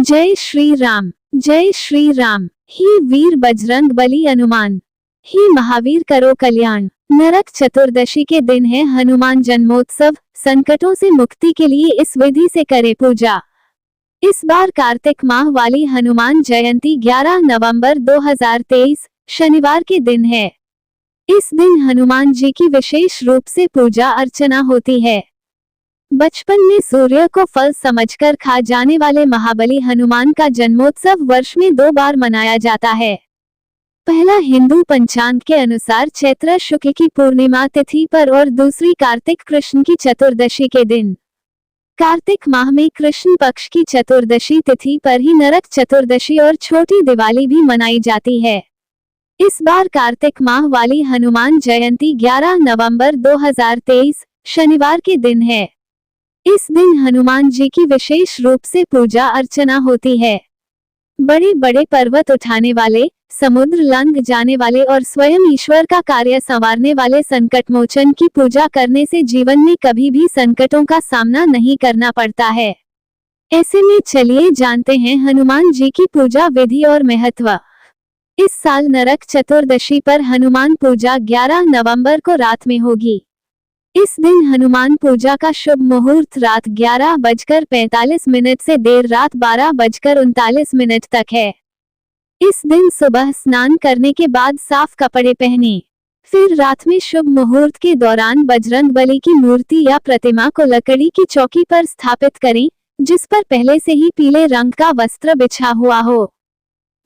जय श्री राम, जय श्री राम। ही वीर बजरंग बली हनुमान, ही महावीर करो कल्याण। नरक चतुर्दशी के दिन है हनुमान जन्मोत्सव। संकटों से मुक्ति के लिए इस विधि से करे पूजा। इस बार कार्तिक माह वाली हनुमान जयंती 11 नवंबर 2023 शनिवार के दिन है। इस दिन हनुमान जी की विशेष रूप से पूजा अर्चना होती है। बचपन में सूर्य को फल समझकर खा जाने वाले महाबली हनुमान का जन्मोत्सव वर्ष में 2 बार मनाया जाता है। पहला हिंदू पंचांग के अनुसार चैत्र शुक्ल की पूर्णिमा तिथि पर और दूसरी कार्तिक कृष्ण की चतुर्दशी के दिन। कार्तिक माह में कृष्ण पक्ष की चतुर्दशी तिथि पर ही नरक चतुर्दशी और छोटी दिवाली भी मनाई जाती है। इस बार कार्तिक माह वाली हनुमान जयंती 11 नवंबर 2023 शनिवार के दिन है। इस दिन हनुमान जी की विशेष रूप से पूजा अर्चना होती है। बड़े बड़े पर्वत उठाने वाले, समुद्र लंघ जाने वाले और स्वयं ईश्वर का कार्य संवारने वाले संकट मोचन की पूजा करने से जीवन में कभी भी संकटों का सामना नहीं करना पड़ता है। ऐसे में चलिए जानते हैं हनुमान जी की पूजा विधि और महत्व। इस साल नरक चतुर्दशी पर हनुमान पूजा 11 नवंबर को रात में होगी। इस दिन हनुमान पूजा का शुभ मुहूर्त रात 11:45 से देर रात 12:39 तक है। इस दिन सुबह स्नान करने के बाद साफ कपड़े पहने। फिर रात में शुभ मुहूर्त के दौरान बजरंग बली की मूर्ति या प्रतिमा को लकड़ी की चौकी पर स्थापित करें, जिस पर पहले से ही पीले रंग का वस्त्र बिछा हुआ हो।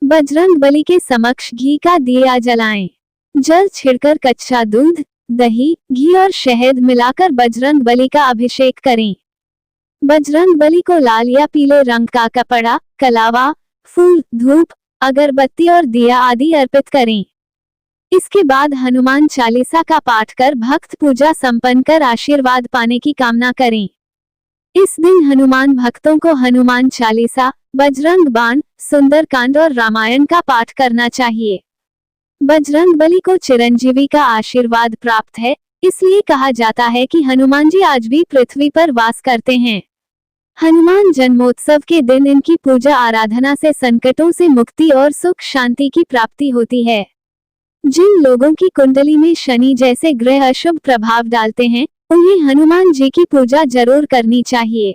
बजरंग बली के समक्ष घी का दिया जलाएं। जल छिड़कर कच्चा दूध, दही, घी और शहद मिलाकर बजरंग बली का अभिषेक करें। बजरंग बली को लाल या पीले रंग का कपड़ा, कलावा, फूल, धूप, अगरबत्ती और दिया आदि अर्पित करें। इसके बाद हनुमान चालीसा का पाठ कर भक्त पूजा संपन्न कर आशीर्वाद पाने की कामना करें। इस दिन हनुमान भक्तों को हनुमान चालीसा, बजरंग बाण, सुंदरकांड और रामायण का पाठ करना चाहिए। बजरंग बली को चिरंजीवी का आशीर्वाद प्राप्त है, इसलिए कहा जाता है कि हनुमान जी आज भी पृथ्वी पर वास करते हैं। हनुमान जन्मोत्सव के दिन इनकी पूजा आराधना से संकटों से मुक्ति और सुख शांति की प्राप्ति होती है। जिन लोगों की कुंडली में शनि जैसे ग्रह अशुभ प्रभाव डालते हैं, उन्हें हनुमान जी की पूजा जरूर करनी चाहिए।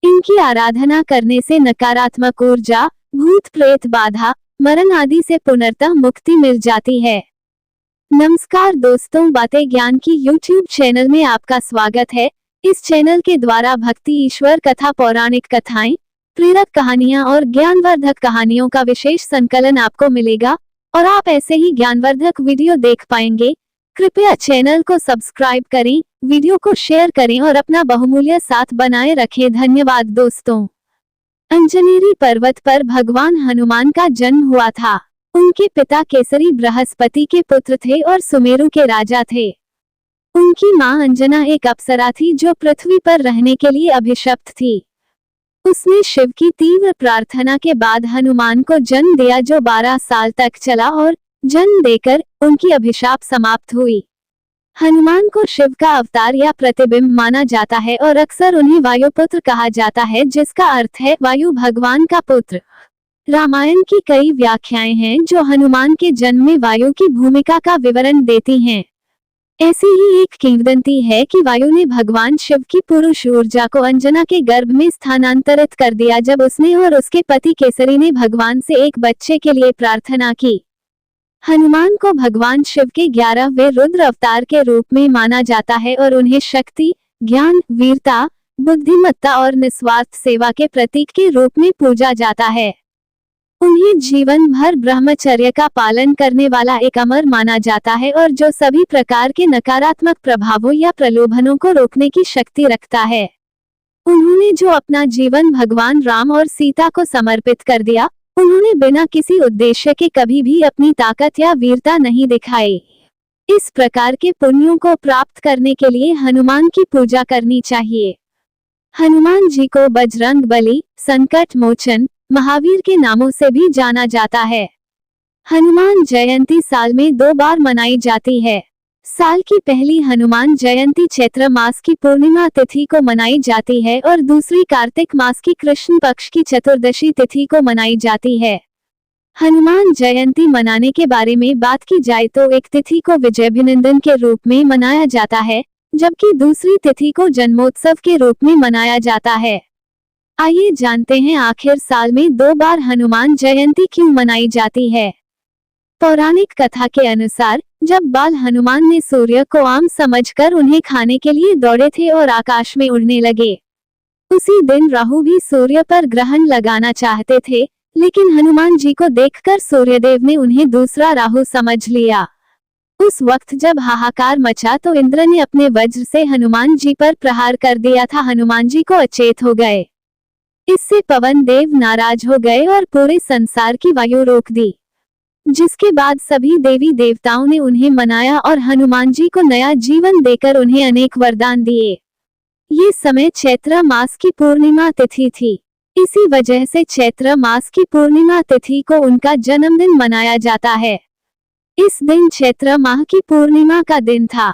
इनकी आराधना करने से नकारात्मक ऊर्जा, भूत प्रेत बाधा, मरण आदि से पुनर्तः मुक्ति मिल जाती है। नमस्कार दोस्तों, बातें ज्ञान की YouTube चैनल में आपका स्वागत है। इस चैनल के द्वारा भक्ति, ईश्वर कथा, पौराणिक कथाएं, प्रेरक कहानियां और ज्ञानवर्धक कहानियों का विशेष संकलन आपको मिलेगा और आप ऐसे ही ज्ञानवर्धक वीडियो देख पाएंगे। कृपया चैनल को सब्सक्राइब करें, वीडियो को शेयर करें और अपना बहुमूल्य साथ बनाए रखें। धन्यवाद दोस्तों। अंजनेरी पर्वत पर भगवान हनुमान का जन्म हुआ था। उनके पिता केसरी बृहस्पति के पुत्र थे और सुमेरु के राजा थे। उनकी मां अंजना एक अप्सरा थी जो पृथ्वी पर रहने के लिए अभिशप्त थी। उसने शिव की तीव्र प्रार्थना के बाद हनुमान को जन्म दिया, जो 12 साल तक चला और जन्म देकर उनकी अभिशाप समाप्त हुई। हनुमान को शिव का अवतार या प्रतिबिंब माना जाता है और अक्सर उन्हें वायुपुत्र कहा जाता है, जिसका अर्थ है वायु भगवान का पुत्र। रामायण की कई व्याख्याएं हैं जो हनुमान के जन्म में वायु की भूमिका का विवरण देती हैं। ऐसी ही एक किंवदंती है कि वायु ने भगवान शिव की पुरुष ऊर्जा को अंजना के गर्भ में स्थानांतरित कर दिया जब उसने और उसके पति केसरी ने भगवान से एक बच्चे के लिए प्रार्थना की। हनुमान को भगवान शिव के 11वें रुद्र अवतार के रूप में माना जाता है और उन्हें शक्ति, ज्ञान, वीरता, बुद्धिमत्ता और निस्वार्थ सेवा के प्रतीक के रूप में पूजा जाता है। उन्हें जीवन भर ब्रह्मचर्य का पालन करने वाला एक अमर माना जाता है और जो सभी प्रकार के नकारात्मक प्रभावों या प्रलोभनों को रोकने की शक्ति रखता है। उन्होंने जो अपना जीवन भगवान राम और सीता को समर्पित कर दिया, उन्होंने बिना किसी उद्देश्य के कभी भी अपनी ताकत या वीरता नहीं दिखाई। इस प्रकार के पुण्यों को प्राप्त करने के लिए हनुमान की पूजा करनी चाहिए। हनुमान जी को बजरंग बली, संकट मोचन, महावीर के नामों से भी जाना जाता है। हनुमान जयंती साल में 2 बार मनाई जाती है। साल की पहली हनुमान जयंती चैत्र मास की पूर्णिमा तिथि को मनाई जाती है और दूसरी कार्तिक मास की कृष्ण पक्ष की चतुर्दशी तिथि को मनाई जाती है। हनुमान जयंती मनाने के बारे में बात की जाए तो एक तिथि को विजयाभिनंदन के रूप में मनाया जाता है, जबकि दूसरी तिथि को जन्मोत्सव के रूप में मनाया जाता है। आइए जानते हैं आखिर साल में 2 बार हनुमान जयंती क्यों मनाई जाती है। पौराणिक कथा के अनुसार जब बाल हनुमान ने सूर्य को आम समझकर उन्हें खाने के लिए दौड़े थे और आकाश में उड़ने लगे, उसी दिन राहु भी सूर्य पर ग्रहण लगाना चाहते थे, लेकिन हनुमान जी को देखकर सूर्यदेव ने उन्हें दूसरा राहु समझ लिया। उस वक्त जब हाहाकार मचा तो इंद्र ने अपने वज्र से हनुमान जी पर प्रहार कर दिया था। हनुमान जी को अचेत हो गए। इससे पवन देव नाराज हो गए और पूरे संसार की वायु रोक दी, जिसके बाद सभी देवी देवताओं ने उन्हें मनाया और हनुमान जी को नया जीवन देकर उन्हें अनेक वरदान दिए। ये समय चैत्र मास की पूर्णिमा तिथि थी। इसी वजह से चैत्र मास की पूर्णिमा तिथि को उनका जन्मदिन मनाया जाता है। इस दिन चैत्र माह की पूर्णिमा का दिन था।